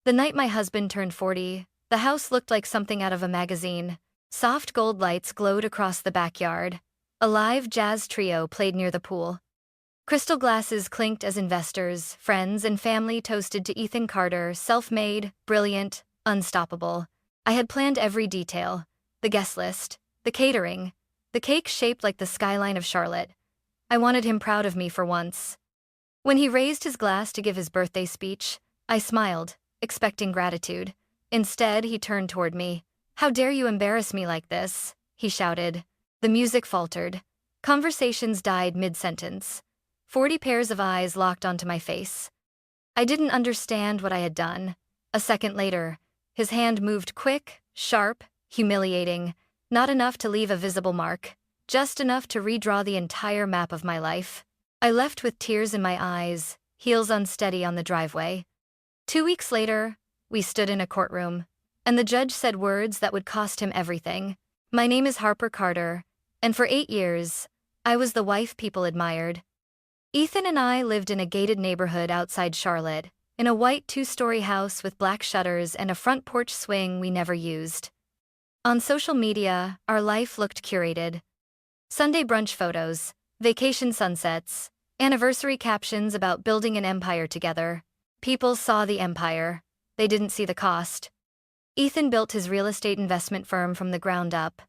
The night my husband turned 40, the house looked like something out of a magazine. Soft gold lights glowed across the backyard. A live jazz trio played near the pool. Crystal glasses clinked as investors, friends, and family toasted to Ethan Carter, self-made, brilliant, unstoppable. I had planned every detail: the guest list, the catering, the cake shaped like the skyline of Charlotte. I wanted him proud of me for once. When he raised his glass to give his birthday speech, I smiled, expecting gratitude. Instead, he turned toward me. "How dare you embarrass me like this?" he shouted. The music faltered. Conversations died mid-sentence. 40 pairs of eyes locked onto my face. I didn't understand what I had done. A second later, his hand moved quick, sharp, humiliating, not enough to leave a visible mark, just enough to redraw the entire map of my life. I left with tears in my eyes, heels unsteady on the driveway. 2 weeks later, we stood in a courtroom, and the judge said words that would cost him everything. "My name is Harper Carter, and for 8 years, I was the wife people admired." Ethan and I lived in a gated neighborhood outside Charlotte, in a white 2-story house with black shutters and a front porch swing we never used. On social media, our life looked curated. Sunday brunch photos, vacation sunsets, anniversary captions about building an empire together. People saw the empire. They didn't see the cost. Ethan built his real estate investment firm from the ground up.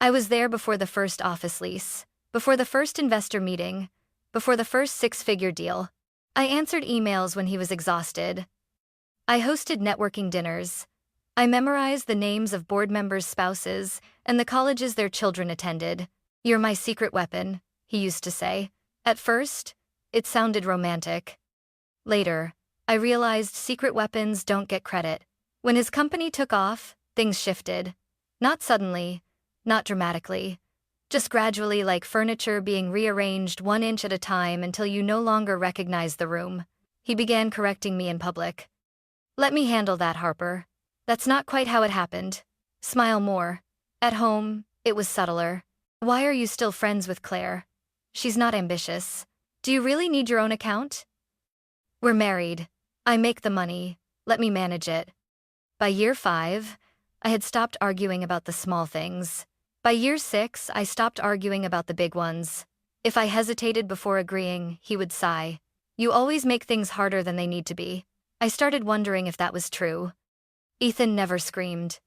I was there before the first office lease, before the first investor meeting, before the first 6-figure deal. I answered emails when he was exhausted. I hosted networking dinners. I memorized the names of board members' spouses and the colleges their children attended. "You're my secret weapon," he used to say. At first, it sounded romantic. Later, I realized secret weapons don't get credit. When his company took off, things shifted. Not suddenly, not dramatically. Just gradually, like furniture being rearranged 1 inch at a time until you no longer recognize the room. He began correcting me in public. "Let me handle that, Harper. That's not quite how it happened. Smile more. At home, it was subtler. Why are you still friends with Claire? She's not ambitious. Do you really need your own account? We're married. I make the money. Let me manage it." By year 5, I had stopped arguing about the small things. By year 6, I stopped arguing about the big ones. If I hesitated before agreeing, he would sigh. "You always make things harder than they need to be." I started wondering if that was true. Ethan never screamed.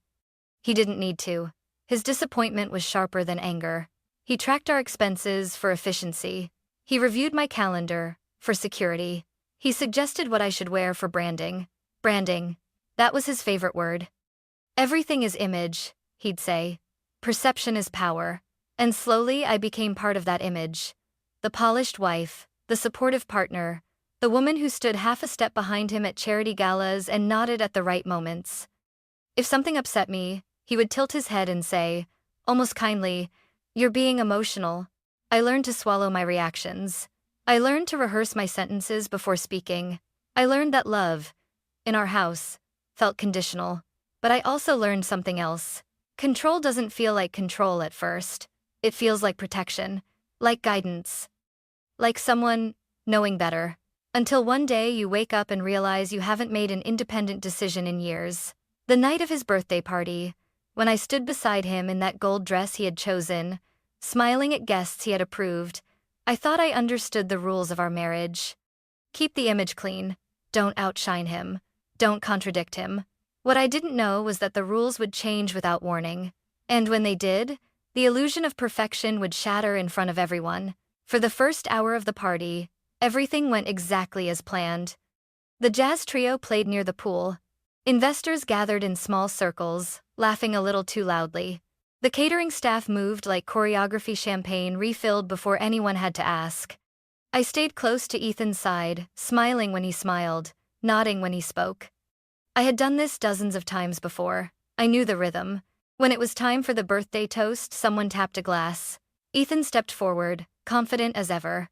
He didn't need to. His disappointment was sharper than anger. He tracked our expenses for efficiency. He reviewed my calendar for security. He suggested what I should wear for branding. Branding. That was his favorite word. "Everything is image," he'd say. "Perception is power." And slowly I became part of that image. The polished wife, the supportive partner, the woman who stood half a step behind him at charity galas and nodded at the right moments. If something upset me, he would tilt his head and say, almost kindly, "You're being emotional." I learned to swallow my reactions. I learned to rehearse my sentences before speaking. I learned that love, in our house, felt conditional. But I also learned something else. Control doesn't feel like control at first. It feels like protection, like guidance, like someone knowing better. Until one day you wake up and realize you haven't made an independent decision in years. The night of his birthday party, when I stood beside him in that gold dress he had chosen, smiling at guests he had approved, I thought I understood the rules of our marriage. Keep the image clean. Don't outshine him. Don't contradict him. What I didn't know was that the rules would change without warning. And when they did, the illusion of perfection would shatter in front of everyone. For the first hour of the party, everything went exactly as planned. The jazz trio played near the pool. Investors gathered in small circles, laughing a little too loudly. The catering staff moved like choreography, champagne refilled before anyone had to ask. I stayed close to Ethan's side, smiling when he smiled, nodding when he spoke. I had done this dozens of times before. I knew the rhythm. When it was time for the birthday toast, someone tapped a glass. Ethan stepped forward, confident as ever.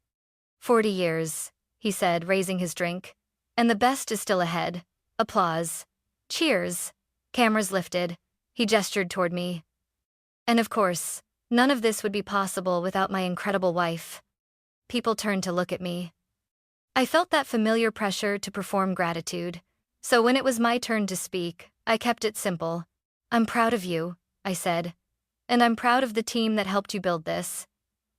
40 years, he said, raising his drink. And the best is still ahead. Applause. Cheers. Cameras lifted. He gestured toward me. And of course, none of this would be possible without my incredible wife. People turned to look at me. I felt that familiar pressure to perform gratitude. So when it was my turn to speak, I kept it simple. I'm proud of you, I said. And I'm proud of the team that helped you build this.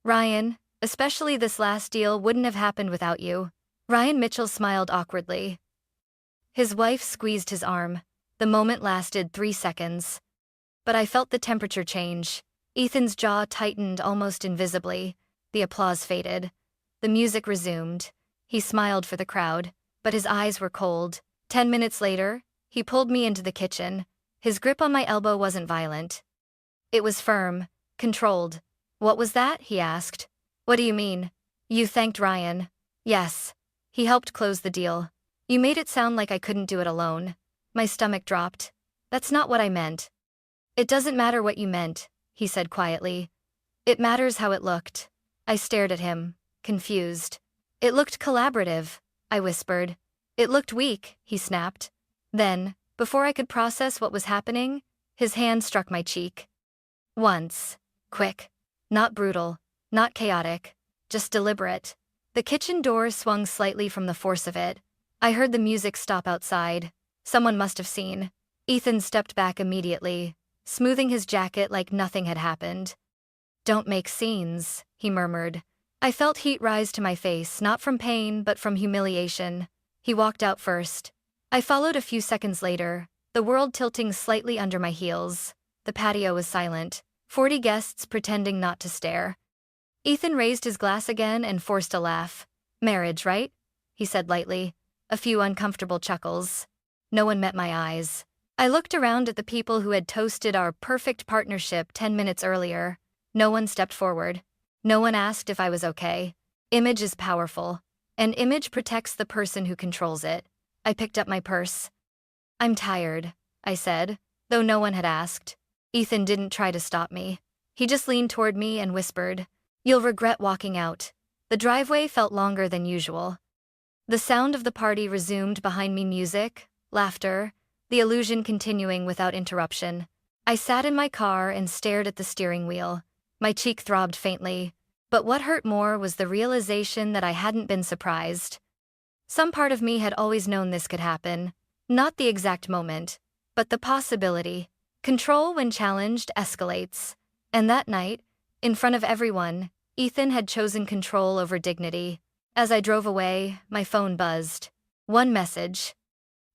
Ryan, especially this last deal wouldn't have happened without you. Ryan Mitchell smiled awkwardly. His wife squeezed his arm. The moment lasted 3 seconds. But I felt the temperature change. Ethan's jaw tightened almost invisibly. The applause faded. The music resumed. He smiled for the crowd, but his eyes were cold. 10 minutes later, he pulled me into the kitchen. His grip on my elbow wasn't violent. It was firm, controlled. What was that? He asked. What do you mean? You thanked Ryan. Yes. He helped close the deal. You made it sound like I couldn't do it alone. My stomach dropped. That's not what I meant. It doesn't matter what you meant, he said quietly. It matters how it looked. I stared at him, confused. It looked collaborative, I whispered. It looked weak, he snapped. Then, before I could process what was happening, his hand struck my cheek. Once. Quick. Not brutal. Not chaotic. Just deliberate. The kitchen door swung slightly from the force of it. I heard the music stop outside. Someone must have seen. Ethan stepped back immediately, smoothing his jacket like nothing had happened. Don't make scenes, he murmured. I felt heat rise to my face, not from pain but from humiliation. He walked out first. I followed a few seconds later, the world tilting slightly under my heels. The patio was silent, 40 guests pretending not to stare. Ethan raised his glass again and forced a laugh. Marriage, right? He said lightly. A few uncomfortable chuckles. No one met my eyes. I looked around at the people who had toasted our perfect partnership 10 minutes earlier. No one stepped forward. No one asked if I was okay. Image is powerful. An image protects the person who controls it. I picked up my purse. I'm tired, I said, though no one had asked. Ethan didn't try to stop me. He just leaned toward me and whispered, You'll regret walking out. The driveway felt longer than usual. The sound of the party resumed behind me, music, laughter, the illusion continuing without interruption. I sat in my car and stared at the steering wheel. My cheek throbbed faintly, but what hurt more was the realization that I hadn't been surprised. Some part of me had always known this could happen, not the exact moment, but the possibility. Control, when challenged, escalates. And that night, in front of everyone, Ethan had chosen control over dignity. As I drove away, my phone buzzed. One message.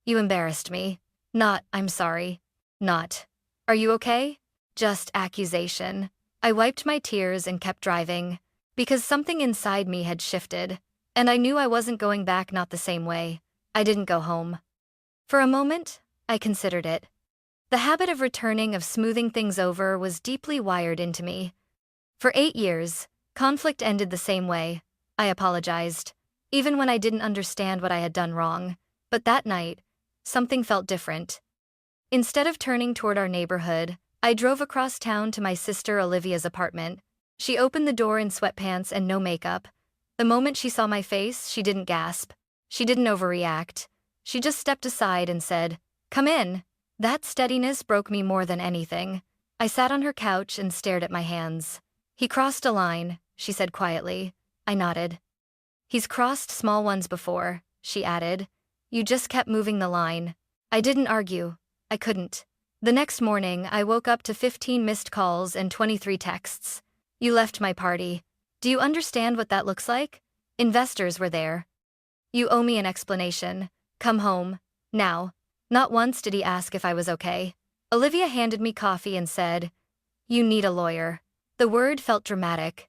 You embarrassed me. Not, I'm sorry. Not, are you okay? Just accusation. I wiped my tears and kept driving, because something inside me had shifted, and I knew I wasn't going back, not the same way. I didn't go home. For a moment, I considered it. The habit of returning, of smoothing things over, was deeply wired into me. For 8 years, conflict ended the same way. I apologized, even when I didn't understand what I had done wrong. But that night, something felt different. Instead of turning toward our neighborhood, I drove across town to my sister Olivia's apartment. She opened the door in sweatpants and no makeup. The moment she saw my face, she didn't gasp. She didn't overreact. She just stepped aside and said, Come in. That steadiness broke me more than anything. I sat on her couch and stared at my hands. He crossed a line, she said quietly. I nodded. He's crossed small ones before, she added. You just kept moving the line. I didn't argue. I couldn't. The next morning, I woke up to 15 missed calls and 23 texts. You left my party. Do you understand what that looks like? Investors were there. You owe me an explanation. Come home. Now. Not once did he ask if I was okay. Olivia handed me coffee and said, You need a lawyer. The word felt dramatic.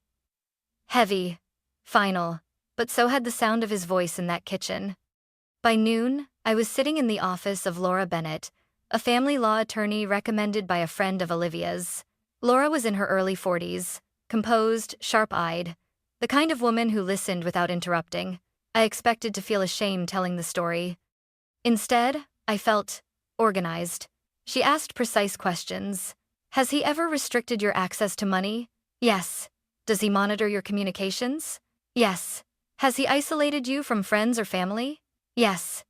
Heavy. Final. But so had the sound of his voice in that kitchen. By noon, I was sitting in the office of Laura Bennett, a family law attorney recommended by a friend of Olivia's. Laura was in her early 40s, composed, sharp-eyed, the kind of woman who listened without interrupting. I expected to feel ashamed telling the story. Instead, I felt organized. She asked precise questions. Has he ever restricted your access to money? Yes. Does he monitor your communications? Yes. Has he isolated you from friends or family? Yes.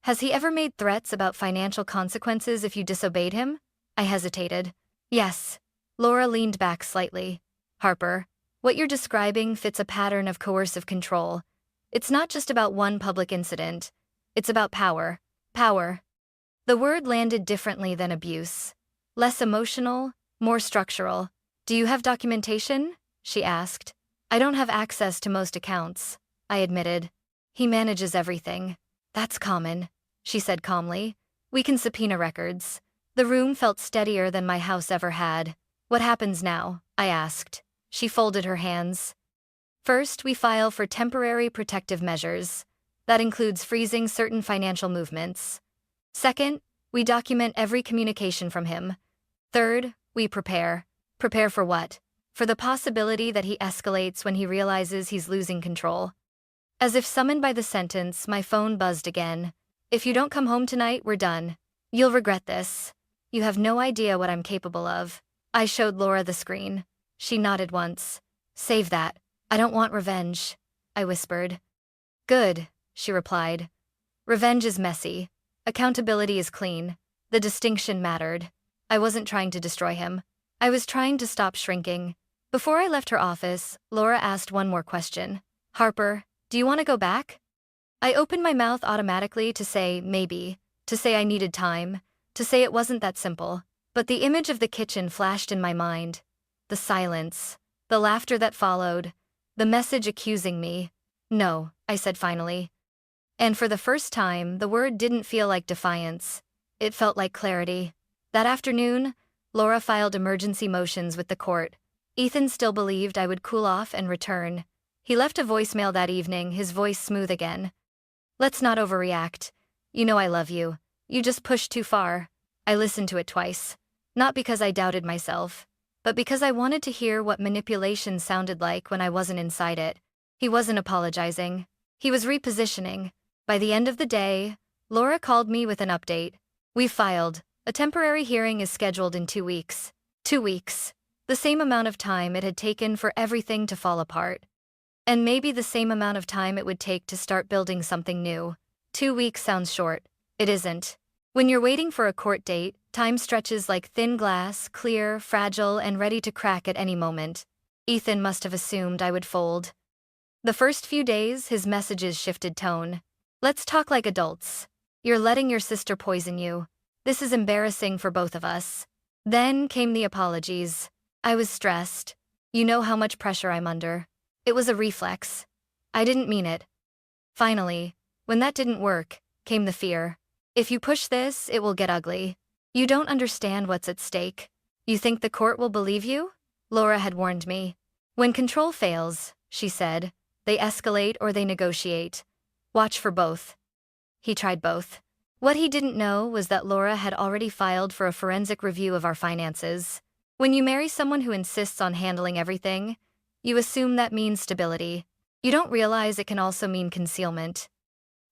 Has he ever made threats about financial consequences if you disobeyed him? I hesitated. Yes. Laura leaned back slightly. Harper, what you're describing fits a pattern of coercive control. It's not just about one public incident. It's about power. Power. The word landed differently than abuse. Less emotional, more structural. Do you have documentation? She asked. I don't have access to most accounts, I admitted. He manages everything. That's common, she said calmly. We can subpoena records. The room felt steadier than my house ever had. What happens now? I asked. She folded her hands. First, we file for temporary protective measures. That includes freezing certain financial movements. Second, we document every communication from him. Third, we prepare. Prepare for what? For the possibility that he escalates when he realizes he's losing control. As if summoned by the sentence, my phone buzzed again. If you don't come home tonight, we're done. You'll regret this. You have no idea what I'm capable of. I showed Laura the screen. She nodded once. Save that. I don't want revenge, I whispered. Good, she replied. Revenge is messy. Accountability is clean. The distinction mattered. I wasn't trying to destroy him. I was trying to stop shrinking. Before I left her office, Laura asked one more question. Harper, do you want to go back? I opened my mouth automatically to say maybe, to say I needed time, to say it wasn't that simple. But the image of the kitchen flashed in my mind. The silence, the laughter that followed, the message accusing me. No, I said finally. And for the first time, the word didn't feel like defiance. It felt like clarity. That afternoon, Laura filed emergency motions with the court. Ethan still believed I would cool off and return. He left a voicemail that evening, his voice smooth again. Let's not overreact. You know I love you. You just pushed too far. I listened to it twice. Not because I doubted myself, but because I wanted to hear what manipulation sounded like when I wasn't inside it. He wasn't apologizing. He was repositioning. By the end of the day, Laura called me with an update. We've filed. A temporary hearing is scheduled in 2 weeks. 2 weeks. The same amount of time it had taken for everything to fall apart. And maybe the same amount of time it would take to start building something new. 2 weeks sounds short. It isn't. When you're waiting for a court date, time stretches like thin glass, clear, fragile, and ready to crack at any moment. Ethan must have assumed I would fold. The first few days, his messages shifted tone. Let's talk like adults. You're letting your sister poison you. This is embarrassing for both of us. Then came the apologies. I was stressed. You know how much pressure I'm under. It was a reflex. I didn't mean it. Finally, when that didn't work, came the fear. If you push this, it will get ugly. You don't understand what's at stake. You think the court will believe you? Laura had warned me. When control fails, she said, they escalate or they negotiate. Watch for both. He tried both. What he didn't know was that Laura had already filed for a forensic review of our finances. When you marry someone who insists on handling everything, you assume that means stability. You don't realize it can also mean concealment.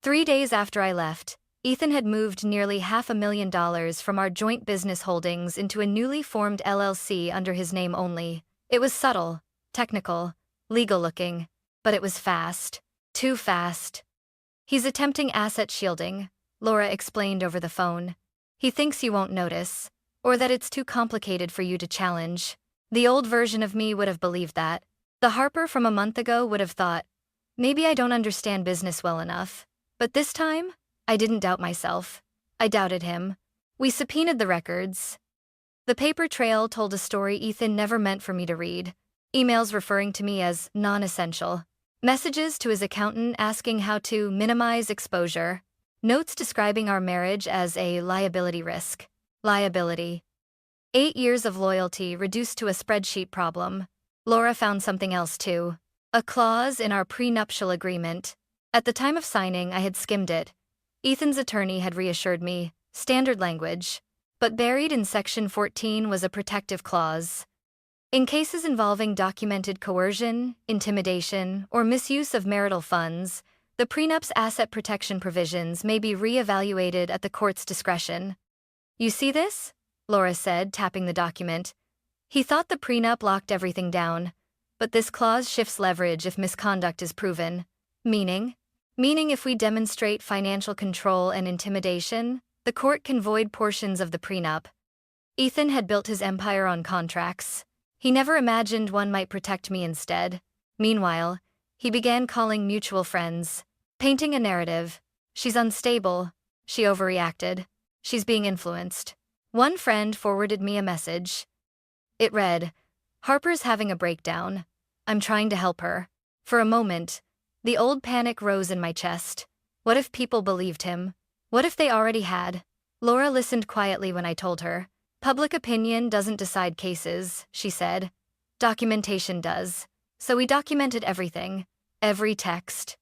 3 days after I left, Ethan had moved nearly $500,000 from our joint business holdings into a newly formed LLC under his name only. It was subtle, technical, legal-looking, but it was fast. Too fast. He's attempting asset shielding, Laura explained over the phone. He thinks you won't notice, or that it's too complicated for you to challenge. The old version of me would have believed that. The Harper from a month ago would have thought, maybe I don't understand business well enough. But this time, I didn't doubt myself. I doubted him. We subpoenaed the records. The paper trail told a story Ethan never meant for me to read. Emails referring to me as non-essential. Messages to his accountant asking how to minimize exposure. Notes describing our marriage as a liability risk. Liability. 8 years of loyalty reduced to a spreadsheet problem. Laura found something else too. A clause in our prenuptial agreement. At the time of signing, I had skimmed it. Ethan's attorney had reassured me, standard language. But buried in Section 14 was a protective clause. In cases involving documented coercion, intimidation, or misuse of marital funds, the prenup's asset protection provisions may be re-evaluated at the court's discretion. You see this? Laura said, tapping the document. He thought the prenup locked everything down, but this clause shifts leverage if misconduct is proven. Meaning if we demonstrate financial control and intimidation, the court can void portions of the prenup. Ethan had built his empire on contracts. He never imagined one might protect me instead. Meanwhile, he began calling mutual friends, painting a narrative. She's unstable, She overreacted. She's being influenced. One friend forwarded me a message. It read, "Harper's having a breakdown. I'm trying to help her." For a moment, the old panic rose in my chest. What if people believed him? What if they already had? Laura listened quietly when I told her. "Public opinion doesn't decide cases," she said. "Documentation does." So we documented everything. Every text.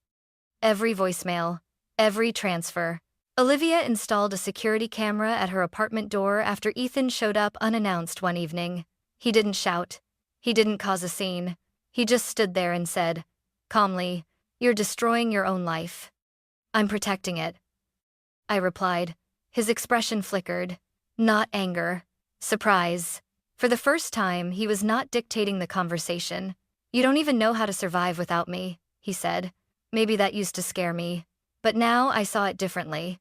Every voicemail. Every transfer. Olivia installed a security camera at her apartment door after Ethan showed up unannounced one evening. He didn't shout. He didn't cause a scene. He just stood there and said, calmly, "You're destroying your own life." "I'm protecting it," I replied. His expression flickered. Not anger. Surprise. For the first time, he was not dictating the conversation. "You don't even know how to survive without me," he said. Maybe that used to scare me. But now I saw it differently.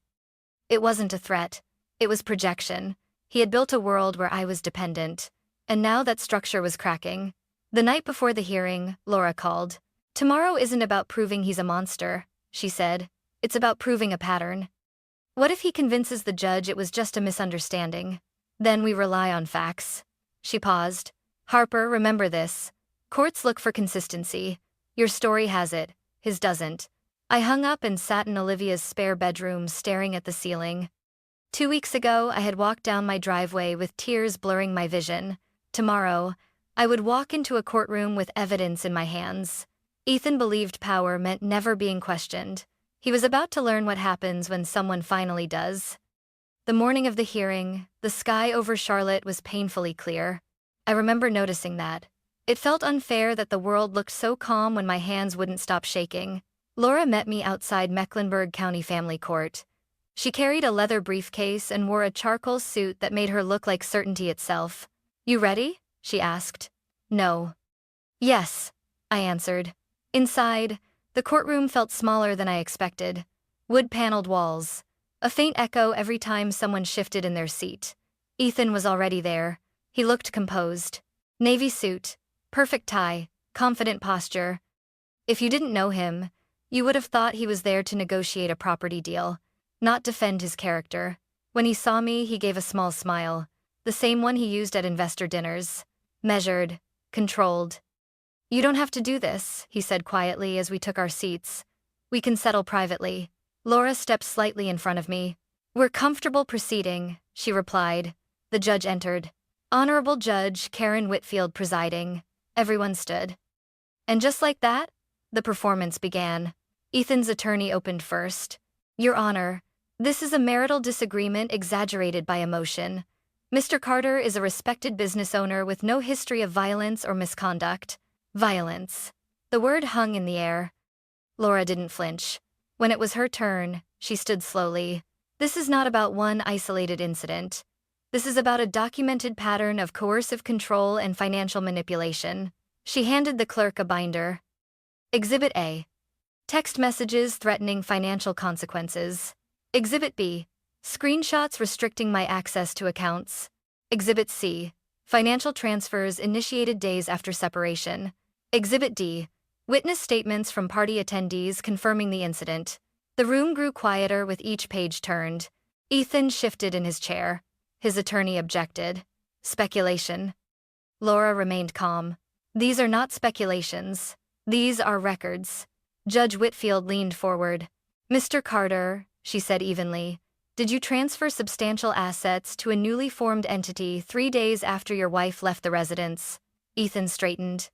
It wasn't a threat. It was projection. He had built a world where I was dependent. And now that structure was cracking. The night before the hearing, Laura called. "Tomorrow isn't about proving he's a monster," she said. "It's about proving a pattern. What if he convinces the judge it was just a misunderstanding? Then we rely on facts." She paused. "Harper, remember this. Courts look for consistency. Your story has it. His doesn't." I hung up and sat in Olivia's spare bedroom staring at the ceiling. 2 weeks ago, I had walked down my driveway with tears blurring my vision. Tomorrow, I would walk into a courtroom with evidence in my hands. Ethan believed power meant never being questioned. He was about to learn what happens when someone finally does. The morning of the hearing, the sky over Charlotte was painfully clear. I remember noticing that. It felt unfair that the world looked so calm when my hands wouldn't stop shaking. Laura met me outside Mecklenburg County Family Court. She carried a leather briefcase and wore a charcoal suit that made her look like certainty itself. "You ready?" she asked. "No." "Yes," I answered. Inside, the courtroom felt smaller than I expected. Wood-paneled walls. A faint echo every time someone shifted in their seat. Ethan was already there. He looked composed. Navy suit, perfect tie, confident posture. If you didn't know him, you would have thought he was there to negotiate a property deal, not defend his character. When he saw me, he gave a small smile, the same one he used at investor dinners. Measured, controlled. "You don't have to do this," he said quietly as we took our seats. "We can settle privately." Laura stepped slightly in front of me. "We're comfortable proceeding," she replied. The judge entered. Honorable Judge Karen Whitfield presiding. Everyone stood. And just like that, the performance began. Ethan's attorney opened first. "Your Honor, this is a marital disagreement exaggerated by emotion. Mr. Carter is a respected business owner with no history of violence or misconduct." Violence. The word hung in the air. Laura didn't flinch. When it was her turn, she stood slowly. "This is not about one isolated incident. This is about a documented pattern of coercive control and financial manipulation." She handed the clerk a binder. Exhibit A. Text messages threatening financial consequences. Exhibit B. Screenshots restricting my access to accounts. Exhibit C. Financial transfers initiated days after separation. Exhibit D. Witness statements from party attendees confirming the incident. The room grew quieter with each page turned. Ethan shifted in his chair. His attorney objected. "Speculation." Laura remained calm. "These are not speculations. These are records." Judge Whitfield leaned forward. "Mr. Carter," she said evenly, "did you transfer substantial assets to a newly formed entity 3 days after your wife left the residence?" Ethan straightened.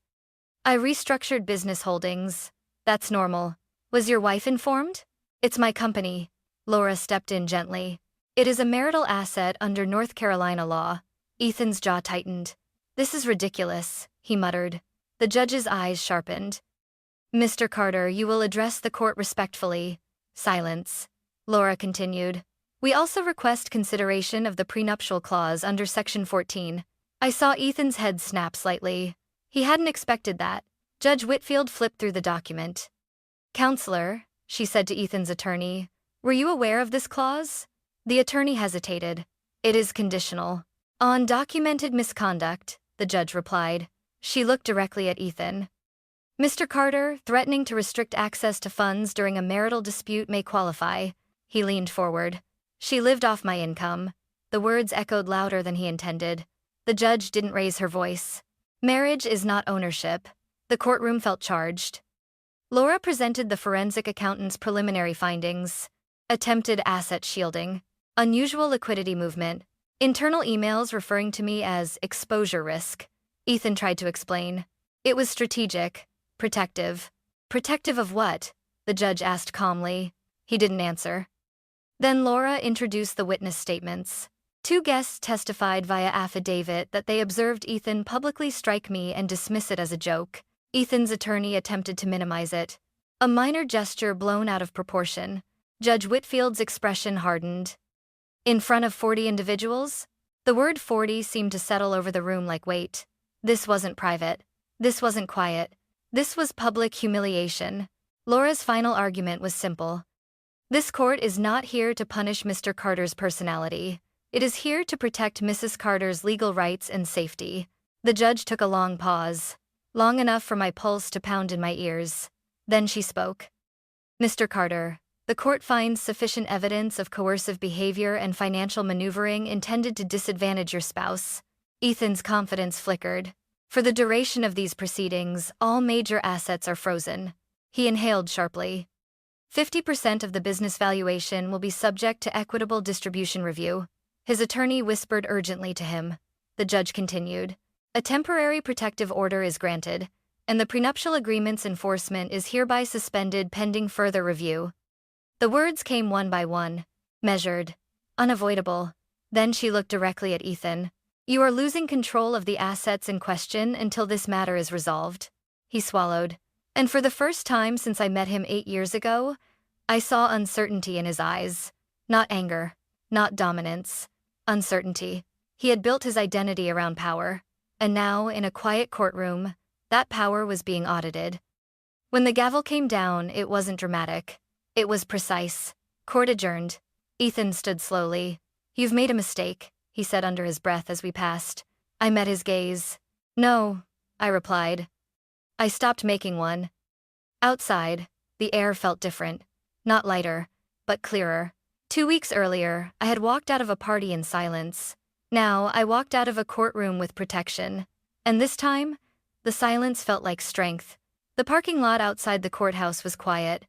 "I restructured business holdings. That's normal. Was your wife informed?" "It's my company." Laura stepped in gently. "It is a marital asset under North Carolina law." Ethan's jaw tightened. "This is ridiculous," he muttered. The judge's eyes sharpened. "Mr. Carter, you will address the court respectfully." Silence. Laura continued. "We also request consideration of the prenuptial clause under Section 14. I saw Ethan's head snap slightly. He hadn't expected that. Judge Whitfield flipped through the document. "Counselor," she said to Ethan's attorney, "were you aware of this clause?" The attorney hesitated. "It is conditional." "On documented misconduct," the judge replied. She looked directly at Ethan. "Mr. Carter, threatening to restrict access to funds during a marital dispute may qualify." He leaned forward. She lived off my income. The words echoed louder than he intended. The judge didn't raise her voice. Marriage is not ownership. The courtroom felt charged. Laura presented the forensic accountant's preliminary findings. Attempted asset shielding. Unusual liquidity movement. Internal emails referring to me as exposure risk. Ethan tried to explain. It was strategic. Protective. Protective of what? The judge asked calmly. He didn't answer. Then Laura introduced the witness statements. 2 guests testified via affidavit that they observed Ethan publicly strike me and dismiss it as a joke. Ethan's attorney attempted to minimize it. A minor gesture blown out of proportion. Judge Whitfield's expression hardened. In front of 40 individuals? The word 40 seemed to settle over the room like weight. This wasn't private. This wasn't quiet. This was public humiliation. Laura's final argument was simple. This court is not here to punish Mr. Carter's personality. It is here to protect Mrs. Carter's legal rights and safety. The judge took a long pause, long enough for my pulse to pound in my ears. Then she spoke. Mr. Carter, the court finds sufficient evidence of coercive behavior and financial maneuvering intended to disadvantage your spouse. Ethan's confidence flickered. For the duration of these proceedings, all major assets are frozen. He inhaled sharply. 50% of the business valuation will be subject to equitable distribution review. His attorney whispered urgently to him. The judge continued. A temporary protective order is granted, and the prenuptial agreement's enforcement is hereby suspended pending further review. The words came one by one, measured, unavoidable. Then she looked directly at Ethan. You are losing control of the assets in question until this matter is resolved. He swallowed. And for the first time since I met him 8 years ago, I saw uncertainty in his eyes. Not anger, not dominance. Uncertainty. He had built his identity around power, and now, in a quiet courtroom, that power was being audited. When the gavel came down, it wasn't dramatic. It was precise. Court adjourned. Ethan stood slowly. You've made a mistake, he said under his breath as we passed. I met his gaze. No, I replied. I stopped making one. Outside, the air felt different. Not lighter, but clearer. 2 weeks earlier, I had walked out of a party in silence. Now, I walked out of a courtroom with protection. And this time, the silence felt like strength. The parking lot outside the courthouse was quiet.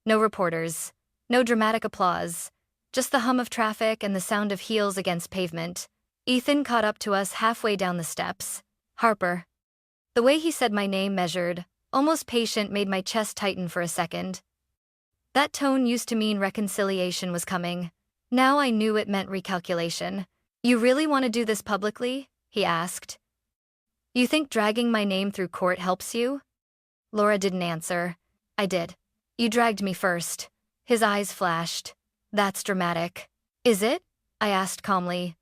No reporters. No dramatic applause. Just the hum of traffic and the sound of heels against pavement. Ethan caught up to us halfway down the steps. Harper. The way he said my name measured, almost patient, made my chest tighten for a second. That tone used to mean reconciliation was coming. Now I knew it meant recalculation. You really want to do this publicly? He asked. You think dragging my name through court helps you? Laura didn't answer. I did. You dragged me first. His eyes flashed. That's dramatic. Is it? I asked calmly.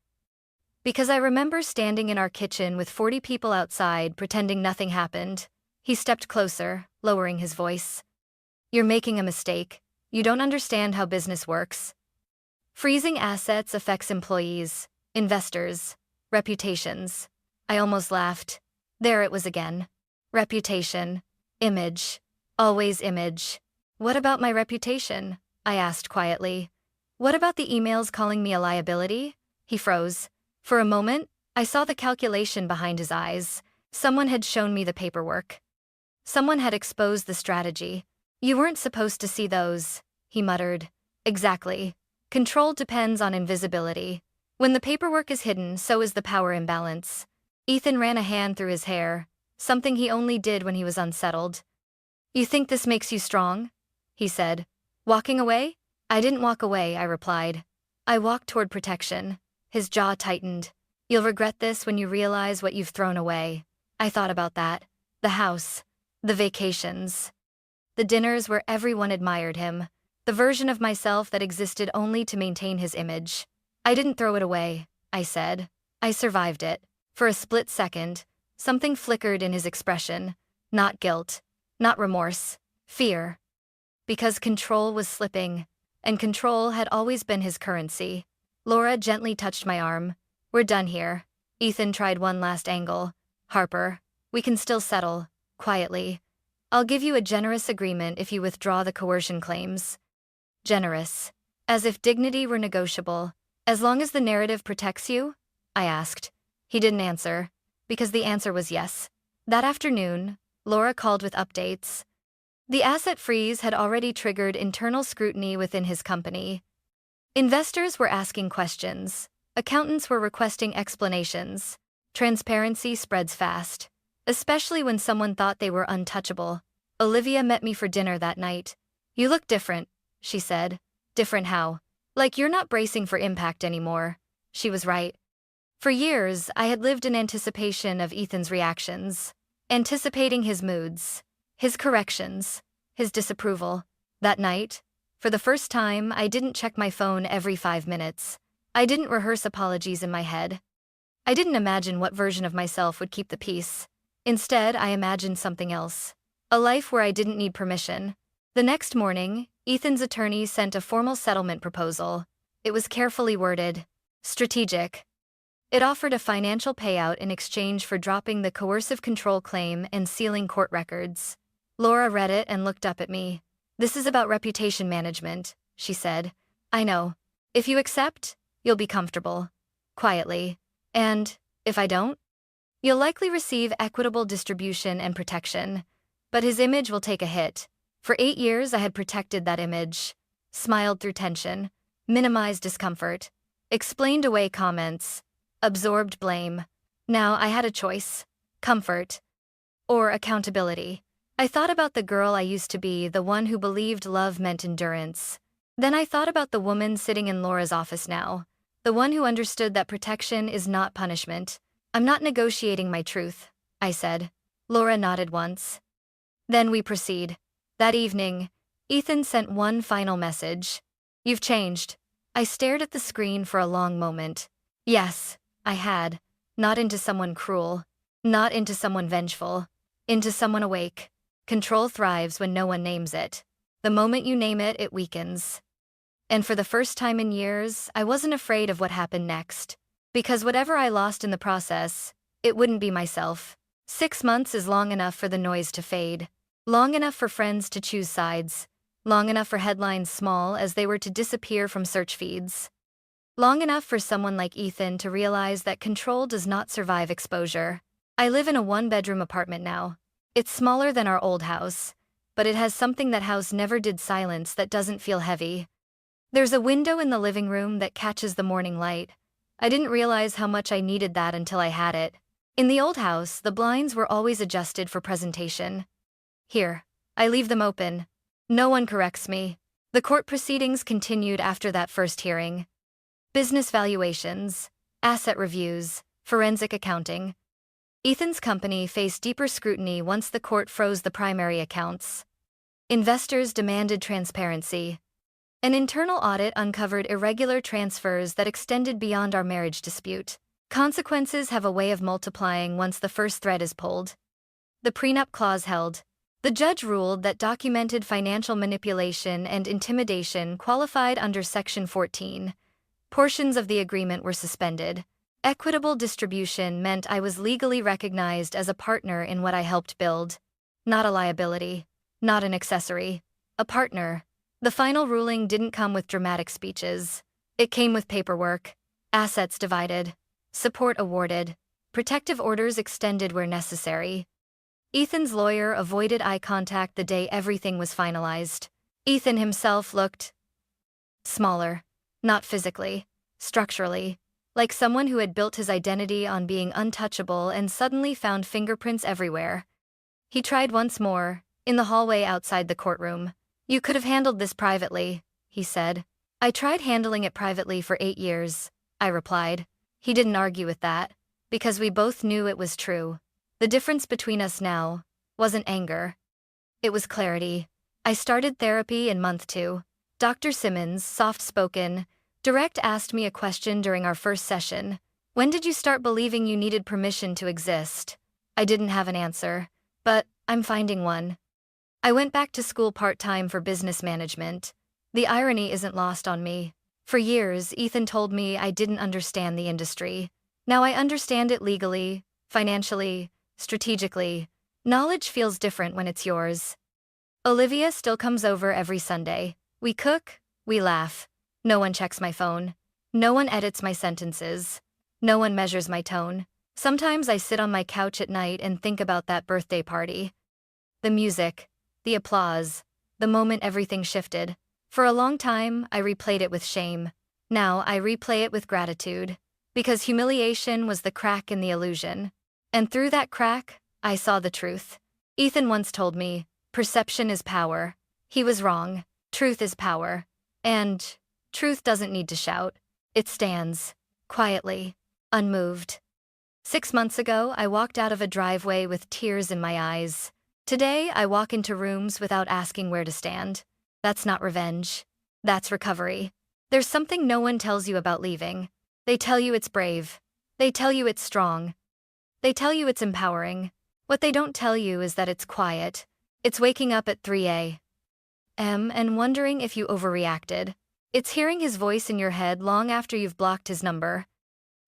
Because I remember standing in our kitchen with 40 people outside pretending nothing happened. He stepped closer, lowering his voice. You're making a mistake. You don't understand how business works. Freezing assets affects employees, investors, reputations. I almost laughed. There it was again. Reputation. Image. Always image. What about my reputation? I asked quietly. What about the emails calling me a liability? He froze. For a moment, I saw the calculation behind his eyes. Someone had shown me the paperwork. Someone had exposed the strategy. You weren't supposed to see those, he muttered. Exactly. Control depends on invisibility. When the paperwork is hidden, so is the power imbalance. Ethan ran a hand through his hair, something he only did when he was unsettled. You think this makes you strong? He said. Walking away? I didn't walk away, I replied. I walked toward protection. His jaw tightened. You'll regret this when you realize what you've thrown away. I thought about that. The house. The vacations. The dinners where everyone admired him. The version of myself that existed only to maintain his image. I didn't throw it away, I said. I survived it. For a split second, something flickered in his expression. Not guilt. Not remorse. Fear. Because control was slipping, and control had always been his currency. Laura gently touched my arm. We're done here. Ethan tried one last angle. Harper, we can still settle, quietly. I'll give you a generous agreement if you withdraw the coercion claims. Generous. As if dignity were negotiable. As long as the narrative protects you? I asked. He didn't answer, because the answer was yes. That afternoon, Laura called with updates. The asset freeze had already triggered internal scrutiny within his company. Investors were asking questions. Accountants were requesting explanations. Transparency spreads fast, especially when someone thought they were untouchable. Olivia met me for dinner that night. "You look different," she said. "Different how?" "Like you're not bracing for impact anymore." She was right. For years, I had lived in anticipation of Ethan's reactions, anticipating his moods, his corrections, his disapproval. That night, for the first time, I didn't check my phone every 5 minutes. I didn't rehearse apologies in my head. I didn't imagine what version of myself would keep the peace. Instead, I imagined something else. A life where I didn't need permission. The next morning, Ethan's attorney sent a formal settlement proposal. It was carefully worded, strategic. It offered a financial payout in exchange for dropping the coercive control claim and sealing court records. Laura read it and looked up at me. "This is about reputation management," she said. "I know. If you accept, you'll be comfortable." Quietly. "And if I don't?" "You'll likely receive equitable distribution and protection. But his image will take a hit. For 8 years I had protected that image. Smiled through tension. Minimized discomfort. Explained away comments. Absorbed blame. Now I had a choice. Comfort. Or accountability. I thought about the girl I used to be, the one who believed love meant endurance. Then I thought about the woman sitting in Laura's office now. The one who understood that protection is not punishment. "I'm not negotiating my truth," I said. Laura nodded once. "Then we proceed." That evening, Ethan sent one final message. "You've changed." I stared at the screen for a long moment. Yes, I had. Not into someone cruel. Not into someone vengeful. Into someone awake. Control thrives when no one names it. The moment you name it, it weakens. And for the first time in years, I wasn't afraid of what happened next. Because whatever I lost in the process, it wouldn't be myself. 6 months is long enough for the noise to fade. Long enough for friends to choose sides. Long enough for headlines small as they were to disappear from search feeds. Long enough for someone like Ethan to realize that control does not survive exposure. I live in a 1-bedroom apartment now. It's smaller than our old house, but it has something that house never did: silence that doesn't feel heavy. There's a window in the living room that catches the morning light. I didn't realize how much I needed that until I had it. In the old house, the blinds were always adjusted for presentation. Here, I leave them open. No one corrects me. The court proceedings continued after that first hearing. Business valuations, asset reviews, forensic accounting. Ethan's company faced deeper scrutiny once the court froze the primary accounts. Investors demanded transparency. An internal audit uncovered irregular transfers that extended beyond our marriage dispute. Consequences have a way of multiplying once the first thread is pulled. The prenup clause held. The judge ruled that documented financial manipulation and intimidation qualified under Section 14. Portions of the agreement were suspended. Equitable distribution meant I was legally recognized as a partner in what I helped build. Not a liability. Not an accessory. A partner. The final ruling didn't come with dramatic speeches. It came with paperwork. Assets divided. Support awarded. Protective orders extended where necessary. Ethan's lawyer avoided eye contact the day everything was finalized. Ethan himself looked smaller. Not physically. Structurally. Like someone who had built his identity on being untouchable and suddenly found fingerprints everywhere. He tried once more, in the hallway outside the courtroom. "You could have handled this privately," he said. "I tried handling it privately for 8 years," I replied. He didn't argue with that, because we both knew it was true. The difference between us now wasn't anger. It was clarity. I started therapy in month 2. Dr. Simmons, soft-spoken, direct, asked me a question during our first session. "When did you start believing you needed permission to exist?" I didn't have an answer, but I'm finding one. I went back to school part-time for business management. The irony isn't lost on me. For years, Ethan told me I didn't understand the industry. Now I understand it legally, financially, strategically. Knowledge feels different when it's yours. Olivia still comes over every Sunday. We cook, we laugh. No one checks my phone. No one edits my sentences. No one measures my tone. Sometimes I sit on my couch at night and think about that birthday party. The music, the applause, the moment everything shifted. For a long time, I replayed it with shame. Now I replay it with gratitude. Because humiliation was the crack in the illusion. And through that crack, I saw the truth. Ethan once told me, perception is power. He was wrong. Truth is power. And truth doesn't need to shout. It stands, quietly, unmoved. 6 months ago, I walked out of a driveway with tears in my eyes. Today, I walk into rooms without asking where to stand. That's not revenge. That's recovery. There's something no one tells you about leaving. They tell you it's brave. They tell you it's strong. They tell you it's empowering. What they don't tell you is that it's quiet. It's waking up at 3 a.m. and wondering if you overreacted. It's hearing his voice in your head long after you've blocked his number.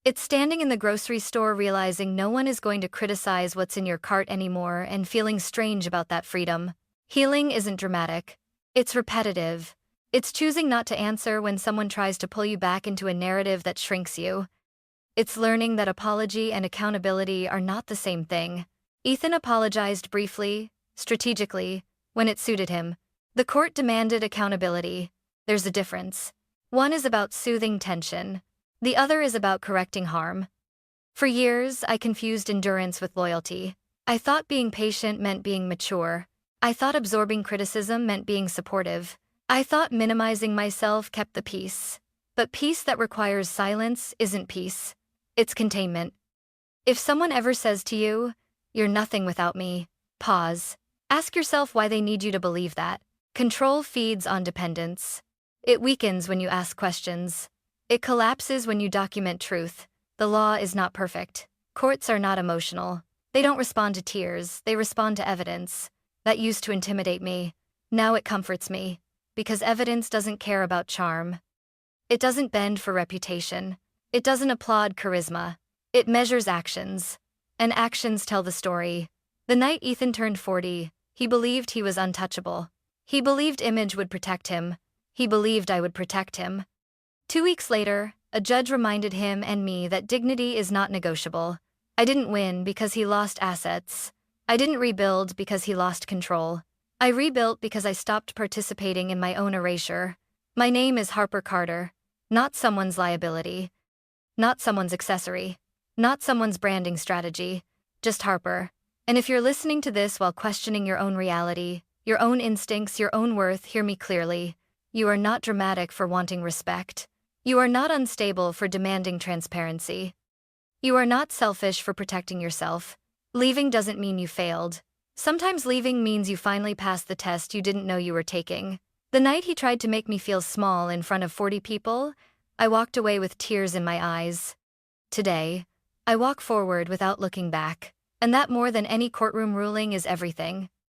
It's standing in the grocery store realizing no one is going to criticize what's in your cart anymore and feeling strange about that freedom. Healing isn't dramatic. It's repetitive. It's choosing not to answer when someone tries to pull you back into a narrative that shrinks you. It's learning that apology and accountability are not the same thing. Ethan apologized briefly, strategically, when it suited him. The court demanded accountability. There's a difference. One is about soothing tension. The other is about correcting harm. For years, I confused endurance with loyalty. I thought being patient meant being mature. I thought absorbing criticism meant being supportive. I thought minimizing myself kept the peace. But peace that requires silence isn't peace. It's containment. If someone ever says to you, "You're nothing without me," pause. Ask yourself why they need you to believe that. Control feeds on dependence. It weakens when you ask questions. It collapses when you document truth. The law is not perfect. Courts are not emotional. They don't respond to tears, they respond to evidence. That used to intimidate me. Now it comforts me. Because evidence doesn't care about charm. It doesn't bend for reputation. It doesn't applaud charisma. It measures actions. And actions tell the story. The night Ethan turned 40, he believed he was untouchable. He believed image would protect him. He believed I would protect him. 2 weeks later, a judge reminded him and me that dignity is not negotiable. I didn't win because he lost assets. I didn't rebuild because he lost control. I rebuilt because I stopped participating in my own erasure. My name is Harper Carter, not someone's liability, not someone's accessory, not someone's branding strategy, just Harper. And if you're listening to this while questioning your own reality, your own instincts, your own worth, hear me clearly. You are not dramatic for wanting respect. You are not unstable for demanding transparency. You are not selfish for protecting yourself. Leaving doesn't mean you failed. Sometimes leaving means you finally passed the test you didn't know you were taking. The night he tried to make me feel small in front of 40 people, I walked away with tears in my eyes. Today, I walk forward without looking back. And that more than any courtroom ruling is everything.